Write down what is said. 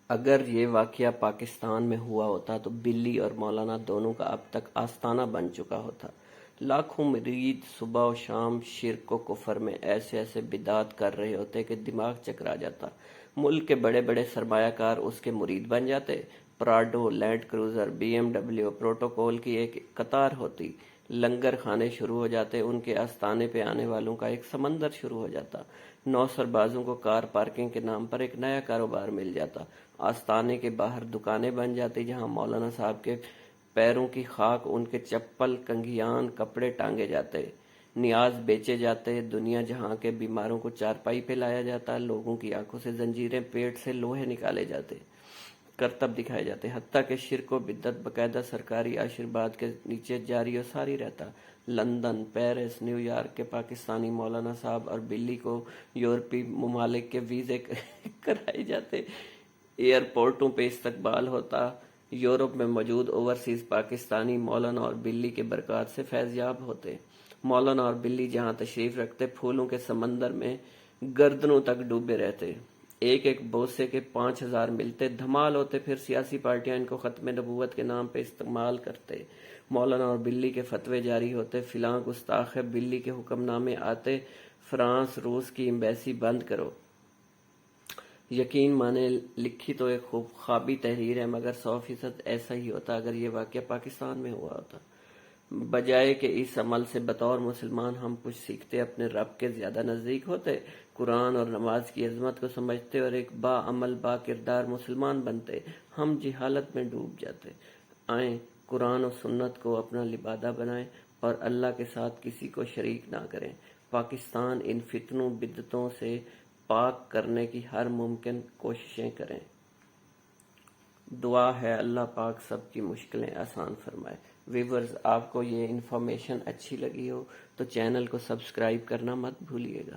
اگر یہ واقعہ پاکستان میں ہوا ہوتا تو بلی اور مولانا دونوں کا اب تک آستانہ بن چکا ہوتا۔ لاکھوں مرید صبح و شام شرک و کفر میں ایسے ایسے بدعات کر رہے ہوتے کہ دماغ چکرا جاتا۔ ملک کے بڑے بڑے سرمایہ کار اس کے مرید بن جاتے۔ Prado, Land Cruiser, BMW، protocol کی ایک قطار ہوتی۔ لنگر کھانے شروع ہو جاتے، ان کے آستانے پہ آنے والوں کا ایک سمندر شروع ہو جاتا۔ نوسر بازوں کو کار پارکنگ کے نام پر ایک نیا کاروبار مل جاتا۔ آستانے کے باہر دکانیں بن جاتی جہاں مولانا صاحب کے پیروں کی خاک ان کے چپل، کنگھیان، کپڑے ٹانگے جاتے، نیاز بیچے جاتے، دنیا جہاں کے بیماروں کو چارپائی پہ لایا جاتا، لوگوں کی آنکھوں سے زنجیریں، پیٹ سے لوہے نکالے جاتے، کرتب دکھائے جاتے، حتیٰ کہ شرک و بدعت باقاعدہ سرکاری آشرواد کے نیچے جاری و ساری رہتا۔ لندن، پیرس، نیو یارک کے پاکستانی مولانا صاحب اور بلی کو یورپی ممالک کے ویزے کرائے جاتے، ایئرپورٹوں پہ استقبال ہوتا، یورپ میں موجود اوورسیز پاکستانی مولانا اور بلی کے برکات سے فیض یاب ہوتے۔ مولانا اور بلی جہاں تشریف رکھتے پھولوں کے سمندر میں گردنوں تک ڈوبے رہتے، ایک ایک بوسے کے 5000 ملتے، دھمال ہوتے، پھر سیاسی پارٹیاں ان کو ختم نبوت کے نام پہ استعمال کرتے، مولانا اور بلی کے فتوے جاری ہوتے، فلاں گستاخ ہے، بلی کے حکم نامے آتے، فرانس روس کی ایمبیسی بند کرو۔ یقین مانے لکھی تو ایک خوابی تحریر ہے، مگر 100% ایسا ہی ہوتا اگر یہ واقعہ پاکستان میں ہوا ہوتا۔ بجائے کہ اس عمل سے بطور مسلمان ہم کچھ سیکھتے، اپنے رب کے زیادہ نزدیک ہوتے، قرآن اور نماز کی عظمت کو سمجھتے اور ایک با عمل با کردار مسلمان بنتے، ہم جہالت میں ڈوب جاتے۔ آئیں قرآن و سنت کو اپنا لبادہ بنائیں اور اللہ کے ساتھ کسی کو شریک نہ کریں۔ پاکستان ان فتنوں بدعتوں سے پاک کرنے کی ہر ممکن کوششیں کریں۔ دعا ہے اللہ پاک سب کی مشکلیں آسان فرمائے۔ ویورز، آپ کو یہ انفارمیشن اچھی لگی ہو تو چینل کو سبسکرائب کرنا مت بھولیے گا۔